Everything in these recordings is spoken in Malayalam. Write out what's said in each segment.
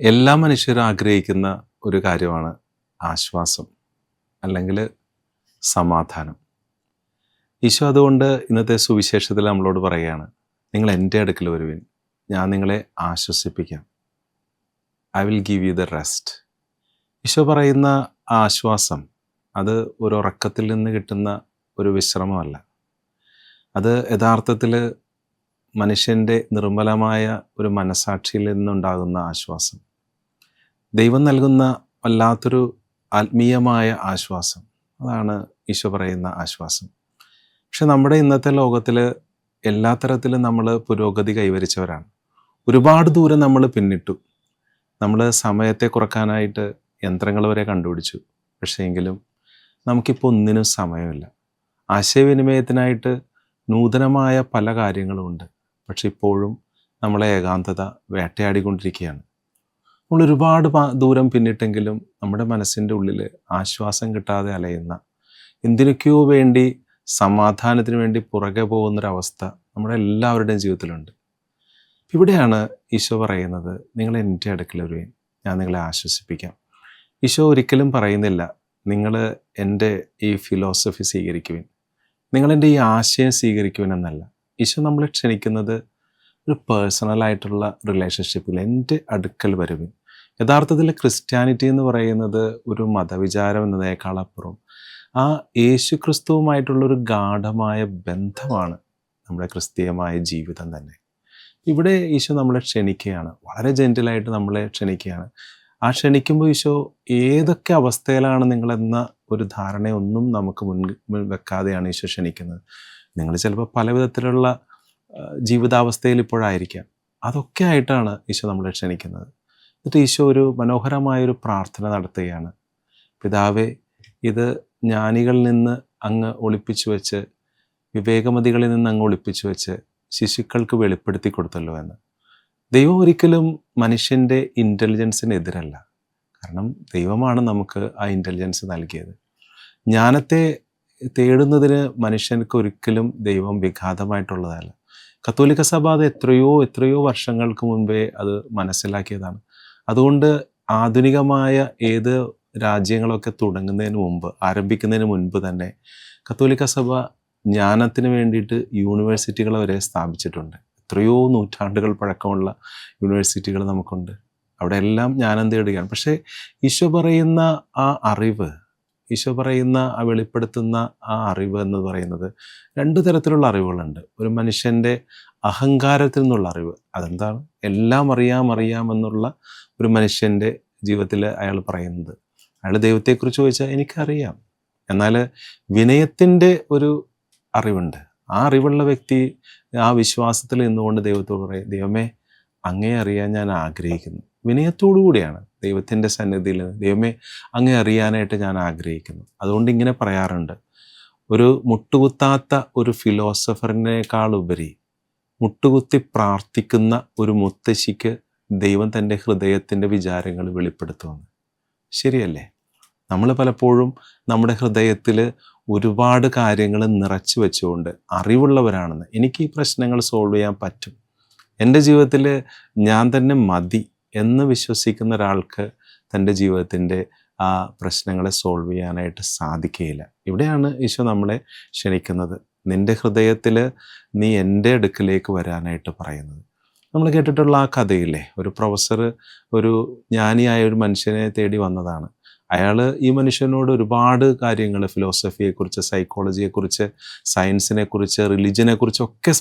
എല്ലാ മനുഷ്യരും ആഗ്രഹിക്കുന്ന ഒരു കാര്യമാണ് ആശ്വാസം അല്ലെങ്കിൽ സമാധാനം. ഈശോ അതുകൊണ്ട് ഇന്നത്തെ സുവിശേഷത്തിൽ നമ്മളോട് പറയുകയാണ്, നിങ്ങൾ എൻ്റെ അടുക്കൽ വരുവിൻ, ഞാൻ നിങ്ങളെ ആശ്വസിപ്പിക്കാം. I will give you the rest. Eesho പറയുന്ന ആ ആശ്വാസം അത് ഒരു ഉറക്കത്തിൽ നിന്ന് കിട്ടുന്ന ഒരു വിശ്രമമല്ല. അത് യഥാർത്ഥത്തിൽ മനുഷ്യൻ്റെ നിർമ്മലമായ ഒരു മനസാക്ഷിയിൽ നിന്നുണ്ടാകുന്ന ആശ്വാസം, ദൈവം നൽകുന്ന വല്ലാത്തൊരു ആത്മീയമായ ആശ്വാസം. അതാണ് ഈശോ പറയുന്ന ആശ്വാസം. പക്ഷെ നമ്മുടെ ഇന്നത്തെ ലോകത്തിൽ എല്ലാ തരത്തിലും നമ്മൾ പുരോഗതി കൈവരിച്ചവരാണ്. ഒരുപാട് ദൂരം നമ്മൾ പിന്നിട്ടു. നമ്മൾ സമയത്തെ കുറക്കാനായിട്ട് യന്ത്രങ്ങൾ വരെ കണ്ടുപിടിച്ചു. പക്ഷേ എങ്കിലും നമുക്കിപ്പോൾ ഒന്നിനും സമയമില്ല. ആശയവിനിമയത്തിനായിട്ട് നൂതനമായ പല കാര്യങ്ങളുമുണ്ട്. പക്ഷെ ഇപ്പോഴും നമ്മളെ ഏകാന്തത വേട്ടയാടിക്കൊണ്ടിരിക്കുകയാണ്. നമ്മൾ ഒരുപാട് ദൂരം പിന്നിട്ടെങ്കിലും നമ്മുടെ മനസ്സിൻ്റെ ഉള്ളിൽ ആശ്വാസം കിട്ടാതെ അലയുന്ന, എന്തിനൊക്കെയോ വേണ്ടി സമാധാനത്തിന് വേണ്ടി പുറകെ പോകുന്നൊരവസ്ഥ നമ്മുടെ എല്ലാവരുടെയും ജീവിതത്തിലുണ്ട്. ഇവിടെയാണ് ഈശോ പറയുന്നത്, നിങ്ങൾ എൻ്റെ അടുക്കൽ വരുവിൻ, ഞാൻ നിങ്ങളെ ആശ്വസിപ്പിക്കാം. ഈശോ ഒരിക്കലും പറയുന്നില്ല, നിങ്ങൾ എൻ്റെ ഈ ഫിലോസഫി സ്വീകരിക്കുവിൻ, നിങ്ങളെൻ്റെ ഈ ആശയം സ്വീകരിക്കുവിൻ എന്നല്ല. ഈശോ നമ്മളെ ക്ഷണിക്കുന്നത് ഒരു പേഴ്സണലായിട്ടുള്ള റിലേഷൻഷിപ്പിൽ എൻ്റെ അടുക്കൽ വരുവിൻ. യഥാർത്ഥത്തിൽ ക്രിസ്ത്യാനിറ്റി എന്ന് പറയുന്നത് ഒരു മതവിചാരം എന്നതിനേക്കാളപ്പുറം ആ യേശു ക്രിസ്തുവുമായിട്ടുള്ളൊരു ഗാഢമായ ബന്ധമാണ് നമ്മുടെ ക്രിസ്തീയമായ ജീവിതം തന്നെ. ഇവിടെ ഈശോ നമ്മളെ ക്ഷണിക്കുകയാണ്, വളരെ ജെൻറ്റിലായിട്ട് നമ്മളെ ക്ഷണിക്കുകയാണ്. ആ ക്ഷണിക്കുമ്പോൾ ഈശോ ഏതൊക്കെ അവസ്ഥയിലാണ് നിങ്ങളെന്ന ഒരു ധാരണയൊന്നും നമുക്ക് മുൻ വെക്കാതെയാണ് ഈശോ ക്ഷണിക്കുന്നത്. നിങ്ങൾ ചിലപ്പോൾ പല വിധത്തിലുള്ള ജീവിതാവസ്ഥയിൽ ഇപ്പോഴായിരിക്കാം. അതൊക്കെ ആയിട്ടാണ് ഈശോ നമ്മളെ ക്ഷണിക്കുന്നത്. എന്നിട്ട് ഈശോ ഒരു മനോഹരമായൊരു പ്രാർത്ഥന നടത്തുകയാണ്. പിതാവേ, ഇത് ജ്ഞാനികളിൽ നിന്ന് അങ്ങ് ഒളിപ്പിച്ചു വെച്ച്, വിവേകമതികളിൽ നിന്ന് അങ്ങ് ഒളിപ്പിച്ചു വെച്ച് ശിശുക്കൾക്ക് വെളിപ്പെടുത്തി കൊടുത്തല്ലോ എന്ന്. ദൈവം ഒരിക്കലും മനുഷ്യൻ്റെ ഇൻ്റലിജൻസിനെതിരല്ല. കാരണം ദൈവമാണ് നമുക്ക് ആ ഇൻ്റലിജൻസ് നൽകിയത്. ജ്ഞാനത്തെ തേടുന്നതിന് മനുഷ്യർക്ക് ഒരിക്കലും ദൈവം വിഘാതമായിട്ടുള്ളതല്ല. കത്തോലിക്ക സഭ അത് എത്രയോ വർഷങ്ങൾക്ക് മുൻപേ അത് മനസ്സിലാക്കിയതാണ്. അതുകൊണ്ട് ആധുനികമായ ഏത് രാജ്യങ്ങളൊക്കെ ആരംഭിക്കുന്നതിന് മുൻപ് തന്നെ കത്തോലിക്ക സഭ ജ്ഞാനത്തിന് വേണ്ടിയിട്ട് യൂണിവേഴ്സിറ്റികൾ വരെ സ്ഥാപിച്ചിട്ടുണ്ട്. എത്രയോ നൂറ്റാണ്ടുകൾ പഴക്കമുള്ള യൂണിവേഴ്സിറ്റികൾ നമുക്കുണ്ട്. അവിടെ എല്ലാം ജ്ഞാനം തേടുകയാണ്. പക്ഷേ ഈശോ പറയുന്ന ആ അറിവ്, ഈശോ പറയുന്ന ആ വെളിപ്പെടുത്തുന്ന ആ അറിവ് എന്ന് പറയുന്നത് രണ്ട് തരത്തിലുള്ള അറിവുകളുണ്ട്. ഒരു മനുഷ്യൻ്റെ അഹങ്കാരത്തിൽ നിന്നുള്ള അറിവ്, അതെന്താണ്, എല്ലാം അറിയാമെന്നുള്ള ഒരു മനുഷ്യൻ്റെ ജീവിതത്തിൽ അയാൾ പറയുന്നത്. അയാൾ ദൈവത്തെക്കുറിച്ച് ചോദിച്ചാൽ എനിക്കറിയാം. എന്നാൽ വിനയത്തിൻ്റെ ഒരു അറിവുണ്ട്. ആ അറിവുള്ള വ്യക്തി ആ വിശ്വാസത്തിൽ നിന്നുകൊണ്ട് ദൈവത്തോട് പറയും, ദൈവമേ, അങ്ങേ അറിയാൻ ഞാൻ ആഗ്രഹിക്കുന്നു. വിനയത്തോടു കൂടിയാണ് ദൈവത്തിൻ്റെ സന്നിധിയിൽ, ദൈവമേ, അങ്ങേ അറിയാനായിട്ട് ഞാൻ ആഗ്രഹിക്കുന്നു. അതുകൊണ്ട് ഇങ്ങനെ പറയാറുണ്ട്, ഒരു മുട്ടുകുത്താത്ത ഒരു ഫിലോസഫറിനേക്കാൾ ഉപരി മുട്ടുകുത്തി പ്രാർത്ഥിക്കുന്ന ഒരു മുത്തശ്ശിക്ക് ദൈവം തൻ്റെ ഹൃദയത്തിൻ്റെ വിചാരങ്ങൾ വെളിപ്പെടുത്തുമെന്ന്. ശരിയല്ലേ? നമ്മൾ പലപ്പോഴും നമ്മുടെ ഹൃദയത്തിൽ ഒരുപാട് കാര്യങ്ങൾ നിറച്ചു വെച്ചുകൊണ്ട് അറിവുള്ളവരാണെന്ന്, എനിക്ക് ഈ പ്രശ്നങ്ങൾ സോൾവ് ചെയ്യാൻ പറ്റും, എൻ്റെ ജീവിതത്തിൽ ഞാൻ തന്നെ മതി എന്ന് വിശ്വസിക്കുന്ന ഒരാൾക്ക് തൻ്റെ ജീവിതത്തിൻ്റെ ആ പ്രശ്നങ്ങളെ സോൾവ് ചെയ്യാനായിട്ട് സാധിക്കുകയില്ല. ഇവിടെയാണ് ഈശോ നമ്മളെ ക്ഷണിക്കുന്നത്, നിൻ്റെ ഹൃദയത്തിൽ നീ എൻ്റെ അടുക്കിലേക്ക് വരാനായിട്ട് പറയുന്നത്. നമ്മൾ കേട്ടിട്ടുള്ള ആ കഥയില്ലേ, ഒരു പ്രൊഫസർ ഒരു ജ്ഞാനിയായ ഒരു മനുഷ്യനെ തേടി വന്നതാണ്. അയാൾ ഈ മനുഷ്യനോട് ഒരുപാട് കാര്യങ്ങൾ, ഫിലോസഫിയെക്കുറിച്ച്, സൈക്കോളജിയെക്കുറിച്ച്, സയൻസിനെക്കുറിച്ച്, റിലിജനെക്കുറിച്ചൊക്കെ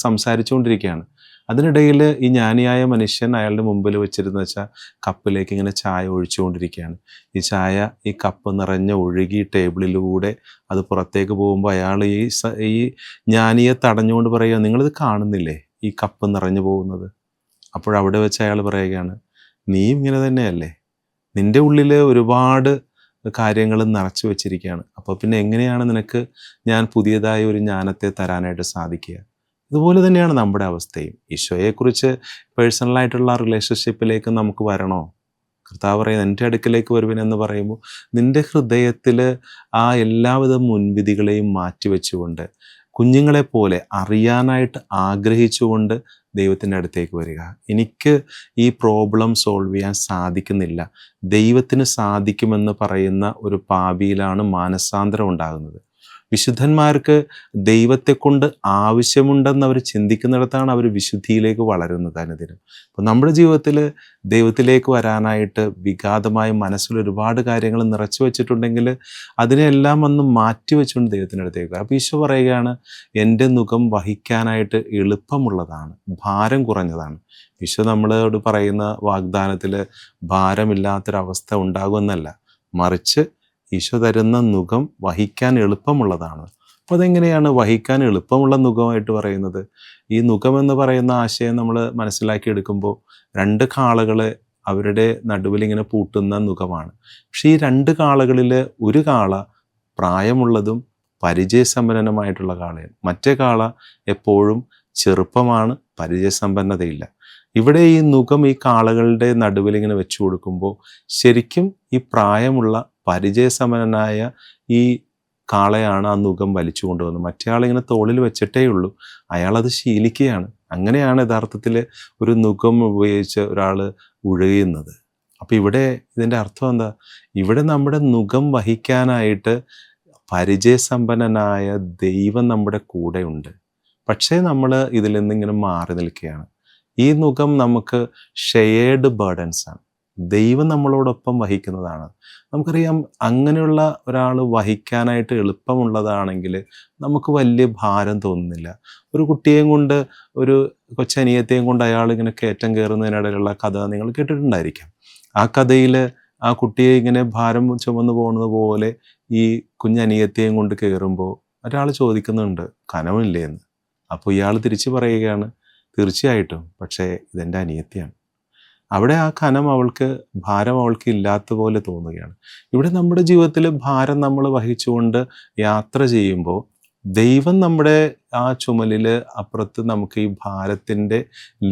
സംസാരിച്ചുകൊണ്ടിരിക്കുകയാണ്. അതിനിടയിൽ ഈ ജ്ഞാനിയായ മനുഷ്യൻ അയാളുടെ മുമ്പിൽ വെച്ചിരുന്ന വെച്ചാൽ കപ്പിലേക്ക് ഇങ്ങനെ ചായ ഒഴിച്ചുകൊണ്ടിരിക്കുകയാണ്. ഈ ചായ ഈ കപ്പ് നിറഞ്ഞ ഒഴുകി ടേബിളിലൂടെ അത് പുറത്തേക്ക് പോകുമ്പോൾ അയാൾ ഈ ജ്ഞാനിയെ തടഞ്ഞുകൊണ്ട് പറയുക, നിങ്ങളിത് കാണുന്നില്ലേ ഈ കപ്പ് നിറഞ്ഞു പോകുന്നത്? അപ്പോഴവിടെ വെച്ച് അയാൾ പറയുകയാണ്, നീയും ഇങ്ങനെ തന്നെയല്ലേ, നിൻ്റെ ഉള്ളിൽ ഒരുപാട് കാര്യങ്ങൾ നിറച്ചു വെച്ചിരിക്കുകയാണ്. അപ്പോൾ പിന്നെ എങ്ങനെയാണ് നിനക്ക് ഞാൻ പുതിയതായ ഒരു ജ്ഞാനത്തെ തരാനായിട്ട് സാധിക്കുക? ഇതുപോലെ തന്നെയാണ് നമ്മുടെ അവസ്ഥയും. ഈശോയെക്കുറിച്ച് പേഴ്സണലായിട്ടുള്ള റിലേഷൻഷിപ്പിലേക്ക് നമുക്ക് വരണോ? കർത്താവ് പറയുന്നത്, എൻ്റെ അടുക്കിലേക്ക് വരുവിനെന്ന് പറയുമ്പോൾ നിൻ്റെ ഹൃദയത്തിൽ ആ എല്ലാവിധ മുൻവിധികളെയും മാറ്റിവെച്ചുകൊണ്ട് കുഞ്ഞുങ്ങളെപ്പോലെ അറിയാനായിട്ട് ആഗ്രഹിച്ചുകൊണ്ട് ദൈവത്തിൻ്റെ അടുത്തേക്ക് വരിക. എനിക്ക് ഈ പ്രോബ്ലം സോൾവ് ചെയ്യാൻ സാധിക്കുന്നില്ല, ദൈവത്തിന് സാധിക്കുമെന്ന് പറയുന്ന ഒരു പാപിയിലാണ് മാനസാന്തരം ഉണ്ടാകുന്നത്. വിശുദ്ധന്മാർക്ക് ദൈവത്തെക്കൊണ്ട് ആവശ്യമുണ്ടെന്ന് അവർ ചിന്തിക്കുന്നിടത്താണ് അവർ വിശുദ്ധിയിലേക്ക് വളരുന്നത് അനുദിനം. അപ്പോൾ നമ്മുടെ ജീവിതത്തിൽ ദൈവത്തിലേക്ക് വരാനായിട്ട് വിഘാതമായ മനസ്സിൽ ഒരുപാട് കാര്യങ്ങൾ നിറച്ചു വെച്ചിട്ടുണ്ടെങ്കിൽ അതിനെല്ലാം ഒന്ന് മാറ്റി വെച്ചുകൊണ്ട് ദൈവത്തിൻ്റെ അടുത്തേക്ക്. അപ്പോൾ ഈശോ പറയുകയാണ്, എൻ്റെ നുകം വഹിക്കാനായിട്ട് എളുപ്പമുള്ളതാണ്, ഭാരം കുറഞ്ഞതാണ്. ഈശോ നമ്മളോട് പറയുന്ന വാഗ്ദാനത്തിൽ ഭാരമില്ലാത്തൊരവസ്ഥ ഉണ്ടാകുമെന്നല്ല, മറിച്ച് ഈശോ തരുന്ന നുകം വഹിക്കാൻ എളുപ്പമുള്ളതാണ്. അപ്പോൾ അതെങ്ങനെയാണ് വഹിക്കാൻ എളുപ്പമുള്ള നുകമായിട്ട് പറയുന്നത്? ഈ നുകം എന്ന് പറയുന്ന ആശയം നമ്മൾ മനസ്സിലാക്കിയെടുക്കുമ്പോൾ 2 കാളകളെ അവരുടെ നടുവിൽ ഇങ്ങനെ പൂട്ടുന്ന നുകമാണ്. പക്ഷേ ഈ 2 കാളകളിൽ ഒരു കാള പ്രായമുള്ളതും പരിചയസമ്പന്നമായിട്ടുള്ള കാളയാണ്, മറ്റേ കാള എപ്പോഴും ചെറുപ്പമാണ്, പരിചയസമ്പന്നതയില്ല. ഇവിടെ ഈ നുകം ഈ കാളകളുടെ നടുവിൽ ഇങ്ങനെ വെച്ചു കൊടുക്കുമ്പോൾ ശരിക്കും ഈ പ്രായമുള്ള പരിചയസമ്പന്നനായ ഈ കാളയാണ് ആ നുകം വലിച്ചു കൊണ്ടുവന്നത്. മറ്റേ ആളിങ്ങനെ തോളിൽ വെച്ചിട്ടേ ഉള്ളൂ, അയാളത് ശീലിക്കുകയാണ്. അങ്ങനെയാണ് യഥാർത്ഥത്തിൽ ഒരു നുകം ഉപയോഗിച്ച് ഒരാൾ ഉഴയുന്നത്. അപ്പോൾ ഇവിടെ ഇതിൻ്റെ അർത്ഥം എന്താ? ഇവിടെ നമ്മുടെ നുകം വഹിക്കാനായിട്ട് പരിചയസമ്പന്നനായ ദൈവം നമ്മുടെ കൂടെ ഉണ്ട്. പക്ഷേ നമ്മൾ ഇതിൽ നിന്നിങ്ങനെ മാറി നിൽക്കുകയാണ്. ഈ നുകം നമുക്ക് ഷെയർഡ് ബർഡൻസ് ആണ്, ദൈവം നമ്മളോടൊപ്പം വഹിക്കുന്നതാണ്. നമുക്കറിയാം, അങ്ങനെയുള്ള ഒരാൾ വഹിക്കാനായിട്ട് എളുപ്പമുള്ളതാണെങ്കിൽ നമുക്ക് വലിയ ഭാരം തോന്നുന്നില്ല. ഒരു കുട്ടിയെയും കൊണ്ട്, ഒരു കൊച്ചനിയത്തെയും കൊണ്ട് അയാൾ ഇങ്ങനെ കയറ്റം കയറുന്നതിനിടയിലുള്ള കഥ നിങ്ങൾ കേട്ടിട്ടുണ്ടായിരിക്കാം. ആ കഥയിൽ ആ കുട്ടിയെ ഇങ്ങനെ ഭാരം ചുമന്നു പോകുന്നത് പോലെ ഈ കുഞ്ഞനിയത്തെയും കൊണ്ട് കയറുമ്പോൾ ഒരാൾ ചോദിക്കുന്നുണ്ട്, കനമില്ലേ എന്ന്. അപ്പോൾ ഇയാൾ തിരിച്ചു പറയുകയാണ്, തീർച്ചയായിട്ടും, പക്ഷേ ഇതെൻ്റെ അനിയത്തിയാണ്. അവിടെ ആ കനം അവൾക്ക്, ഭാരം അവൾക്ക് ഇല്ലാത്ത പോലെ തോന്നുകയാണ്. ഇവിടെ നമ്മുടെ ജീവിതത്തിൽ ഭാരം നമ്മൾ വഹിച്ചുകൊണ്ട് യാത്ര ചെയ്യുമ്പോൾ ദൈവം നമ്മുടെ ആ ചുമലിൽ അപ്പുറത്ത് നമുക്ക് ഈ ഭാരത്തിൻ്റെ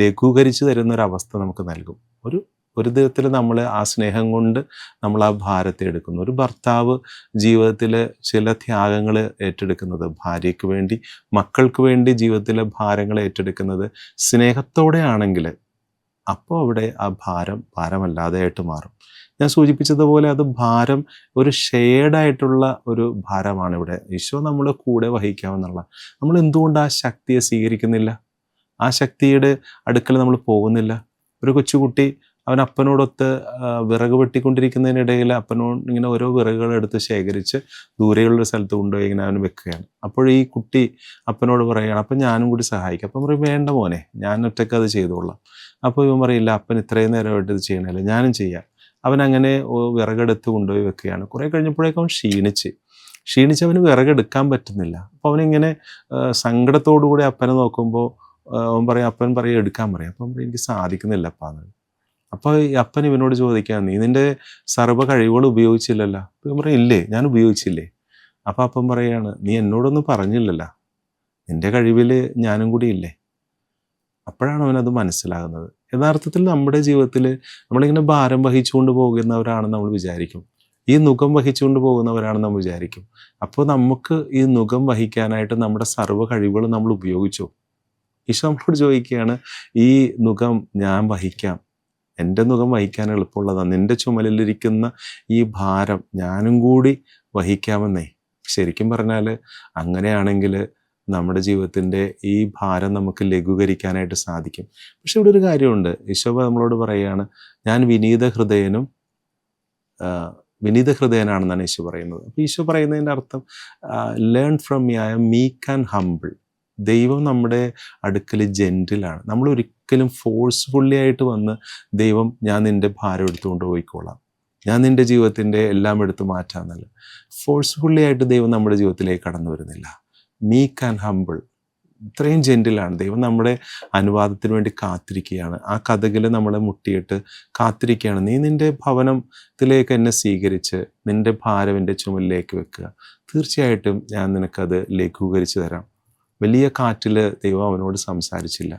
ലഘൂകരിച്ച് തരുന്നൊരവസ്ഥ നമുക്ക് നൽകും. ഒരു വിധത്തിൽ നമ്മൾ ആ സ്നേഹം കൊണ്ട് നമ്മൾ ആ ഭാരത്തെ എടുക്കുന്നു. ഒരു ഭർത്താവ് ജീവിതത്തിൽ ചില ത്യാഗങ്ങൾ ഏറ്റെടുക്കുന്നത്, ഭാര്യയ്ക്ക് വേണ്ടി, മക്കൾക്ക് വേണ്ടി ജീവിതത്തിലെ ഭാരങ്ങൾ ഏറ്റെടുക്കുന്നത് സ്നേഹത്തോടെ ആണെങ്കിൽ അപ്പോൾ അവിടെ ആ ഭാരമല്ലാതെയായിട്ട് മാറും. ഞാൻ സൂചിപ്പിച്ചതുപോലെ അത് ഭാരം ഒരു ഷെയർഡായിട്ടുള്ള ഒരു ഭാരമാണ്. ഇവിടെ ഈശോ നമ്മളെ കൂടെ വഹിക്കാമെന്നുള്ള, നമ്മൾ എന്തുകൊണ്ട് ആ ശക്തിയെ സ്വീകരിക്കുന്നില്ല? ആ ശക്തിയുടെ അടുക്കൽ നമ്മൾ പോകുന്നില്ല. ഒരു കൊച്ചുകുട്ടി അവൻ അപ്പനോടൊത്ത് വിറക് വെട്ടിക്കൊണ്ടിരിക്കുന്നതിനിടയിൽ അപ്പനോട് ഇങ്ങനെ ഓരോ വിറകുകൾ എടുത്ത് ശേഖരിച്ച് ദൂരെയുള്ള സ്ഥലത്ത് കൊണ്ടുപോയി ഇങ്ങനെ അവൻ വെക്കുകയാണ്. അപ്പോൾ ഈ കുട്ടി അപ്പനോട് പറയുകയാണ്, അപ്പം ഞാനും കൂടി സഹായിക്കാം. അപ്പം പറയും, വേണ്ട മോനെ, ഞാൻ ഒറ്റയ്ക്ക് അത് ചെയ്തോളാം. അപ്പോൾ ഇവൻ പറയില്ല, അപ്പൻ ഇത്രയും നേരമായിട്ട് ഇത് ചെയ്യണമല്ലോ, ഞാനും ചെയ്യാം. അവൻ അങ്ങനെ വിറകെടുത്ത് കൊണ്ടുപോയി വെക്കുകയാണ്. കുറേ കഴിഞ്ഞപ്പോഴേക്കും അവൻ ക്ഷീണിച്ച് അവന് വിറകെടുക്കാൻ പറ്റുന്നില്ല. അപ്പോൾ അവനിങ്ങനെ സങ്കടത്തോടുകൂടി അപ്പനെ നോക്കുമ്പോൾ അപ്പൻ പറയും എടുക്കാൻ പറയും. അപ്പം പറയും, എനിക്ക് സാധിക്കുന്നില്ല അപ്പാന്ന്. അപ്പോൾ ഈ അപ്പൻ ഇവനോട് ചോദിക്കാൻ, നീ നിൻ്റെ സർവ്വ കഴിവുകൾ ഉപയോഗിച്ചില്ലല്ലോ? അപ്പം പറയും, ഇല്ലേ, ഞാൻ ഉപയോഗിച്ചില്ലേ? അപ്പം അപ്പം പറയാണ്, നീ എന്നോടൊന്നും പറഞ്ഞില്ലല്ലോ, നിൻ്റെ കഴിവിൽ ഞാനും കൂടി ഇല്ലേ? അപ്പോഴാണ് അവനത് മനസ്സിലാകുന്നത്. യഥാർത്ഥത്തിൽ നമ്മുടെ ജീവിതത്തിൽ നമ്മളിങ്ങനെ ഭാരം വഹിച്ചുകൊണ്ട് പോകുന്നവരാണെന്ന് നമ്മൾ വിചാരിക്കും, ഈ നുകം വഹിച്ചുകൊണ്ട് പോകുന്നവരാണെന്ന് നമ്മൾ വിചാരിക്കും. അപ്പോൾ നമുക്ക് ഈ നുകം വഹിക്കാനായിട്ട് നമ്മുടെ സർവ്വ കഴിവുകൾ നമ്മൾ ഉപയോഗിച്ചു. ഈശോ നമ്മളോട് ചോദിക്കുകയാണ്, ഈ നുകം ഞാൻ വഹിക്കാം, എൻ്റെ നുകം വഹിക്കാൻ എളുപ്പമുള്ളതാണ്, നിൻ്റെ ചുമലിലിരിക്കുന്ന ഈ ഭാരം ഞാനും കൂടി വഹിക്കാമെന്നേ. ശരിക്കും പറഞ്ഞാൽ അങ്ങനെയാണെങ്കിൽ നമ്മുടെ ജീവിതത്തിൻ്റെ ഈ ഭാരം നമുക്ക് ലഘൂകരിക്കാനായിട്ട് സാധിക്കും. പക്ഷെ ഇവിടെ ഒരു കാര്യമുണ്ട്, ഈശോ നമ്മളോട് പറയുകയാണ്, ഞാൻ വിനീത ഹൃദയനാണെന്നാണ് ഈശോ പറയുന്നത്. അപ്പോൾ ഈശോ പറയുന്നതിൻ്റെ അർത്ഥം, learn from me, I am meek and humble. ദൈവം നമ്മുടെ അടുക്കൽ ജെൻറ്റിലാണ്. നമ്മൾ ഒരിക്കലും ഫോഴ്സ്ഫുള്ളി ആയിട്ട് വന്ന് ദൈവം ഞാൻ നിൻ്റെ ഭാരം എടുത്തുകൊണ്ട് പോയിക്കോളാം, ഞാൻ നിൻ്റെ ജീവിതത്തിൻ്റെ എല്ലാം എടുത്ത് മാറ്റാമെന്നല്ല. ഫോഴ്സ്ഫുള്ളി ആയിട്ട് ദൈവം നമ്മുടെ ജീവിതത്തിലേക്ക് കടന്നു വരുന്നില്ല. മീക്ക് ആൻഡ് ഹംബിൾ, ഇത്രയും ജെൻറ്റിലാണ് ദൈവം. നമ്മുടെ അനുവാദത്തിന് വേണ്ടി കാത്തിരിക്കുകയാണ്. ആ കഥകിൽ നമ്മളെ മുട്ടിയിട്ട് കാത്തിരിക്കുകയാണ്, നീ നിൻ്റെ ഭവനത്തിലേക്ക് എന്നെ സ്വീകരിച്ച് നിൻ്റെ ഭാരം എൻ്റെ ചുമലിലേക്ക് വെക്കുക, തീർച്ചയായിട്ടും ഞാൻ നിനക്കത് ലഘൂകരിച്ച് തരാം. വലിയ കാറ്റിൽ ദൈവം അവനോട് സംസാരിച്ചില്ല,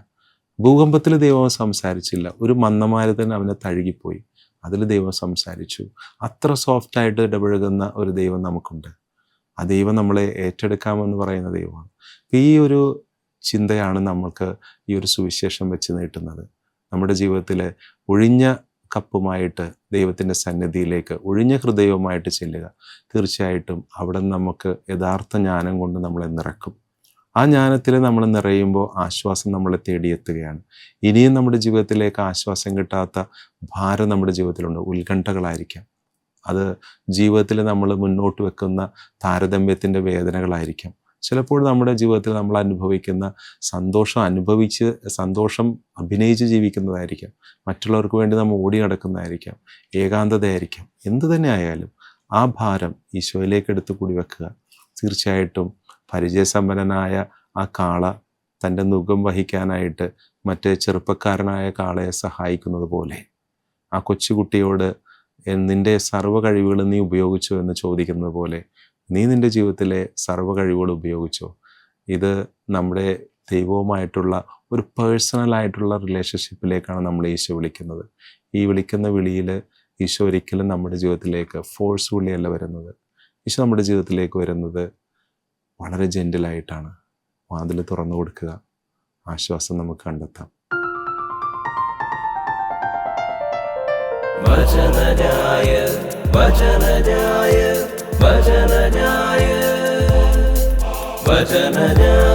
ഭൂകമ്പത്തിൽ ദൈവം സംസാരിച്ചില്ല, ഒരു മന്ദമാരുതൻ അവനെ തഴുകിപ്പോയി, അതിൽ ദൈവം സംസാരിച്ചു. അത്ര സോഫ്റ്റായിട്ട് ഇടപഴകുന്ന ഒരു ദൈവം നമുക്കുണ്ട്. ആ ദൈവം നമ്മളെ ഏറ്റെടുക്കാമെന്ന് പറയുന്ന ദൈവമാണ്. ഈ ഒരു ചിന്തയാണ് നമ്മൾക്ക് ഈ ഒരു സുവിശേഷം വെച്ച് നീട്ടുന്നത്. നമ്മുടെ ജീവിതത്തിൽ ഒഴിഞ്ഞ കപ്പുമായിട്ട് ദൈവത്തിൻ്റെ സന്നിധിയിലേക്ക് ഒഴിഞ്ഞ ഹൃദയവുമായിട്ട് ചെല്ലുക. തീർച്ചയായിട്ടും അവിടെ നമുക്ക് യഥാർത്ഥ ജ്ഞാനം കൊണ്ട് നമ്മളെ നിറക്കും. ആ ജ്ഞാനത്തിൽ നമ്മൾ നിറയുമ്പോൾ ആശ്വാസം നമ്മളെ തേടിയെത്തുകയാണ്. ഇനിയും നമ്മുടെ ജീവിതത്തിലേക്ക് ആശ്വാസം കിട്ടാത്ത ഭാരം നമ്മുടെ ജീവിതത്തിലുണ്ട്. ഉത്കണ്ഠകളായിരിക്കാം, അത് ജീവിതത്തിൽ നമ്മൾ മുന്നോട്ട് വെക്കുന്ന താരതമ്യത്തിൻ്റെ വേദനകളായിരിക്കാം. ചിലപ്പോൾ നമ്മുടെ ജീവിതത്തിൽ നമ്മൾ അനുഭവിക്കുന്ന സന്തോഷം അഭിനയിച്ച് ജീവിക്കുന്നതായിരിക്കാം. മറ്റുള്ളവർക്ക് വേണ്ടി നമ്മൾ ഓടി നടക്കുന്നതായിരിക്കാം. ഏകാന്തതയായിരിക്കാം. എന്തു തന്നെ ആയാലും ആ ഭാരം ഈശോയിലേക്ക് എടുത്തു കൂടി വെക്കുക. തീർച്ചയായിട്ടും പരിചയസമ്പന്നനായ ആ കാള തൻ്റെ നുകം വഹിക്കാനായിട്ട് മറ്റേ ചെറുപ്പക്കാരനായ കാളയെ സഹായിക്കുന്നത് പോലെ ആ കൊച്ചുകുട്ടിയോട് നിൻ്റെ സർവ്വ കഴിവുകളും നീ ഉപയോഗിച്ചോ എന്ന് ചോദിക്കുന്നത് പോലെ നീ നിൻ്റെ ജീവിതത്തിലെ സർവ്വ കഴിവുകൾ ഉപയോഗിച്ചോ. ഇത് നമ്മുടെ ദൈവവുമായിട്ടുള്ള ഒരു പേഴ്സണലായിട്ടുള്ള റിലേഷൻഷിപ്പിലേക്കാണ് നമ്മൾ ഈശോ വിളിക്കുന്നത്. ഈ വിളിക്കുന്ന വിളിയിൽ ഈശോ ഒരിക്കലും നമ്മുടെ ജീവിതത്തിലേക്ക് ഫോഴ്സ്ഫുള്ളി അല്ല വരുന്നത്. ഈശോ നമ്മുടെ ജീവിതത്തിലേക്ക് വരുന്നത് വളരെ ജെൻറ്റിലായിട്ടാണ്. വാതിൽ തുറന്നു കൊടുക്കുക, ആശ്വാസം നമുക്ക് കണ്ടെത്താം. വചനജായ വചനജായ വചനജായ വചനജായ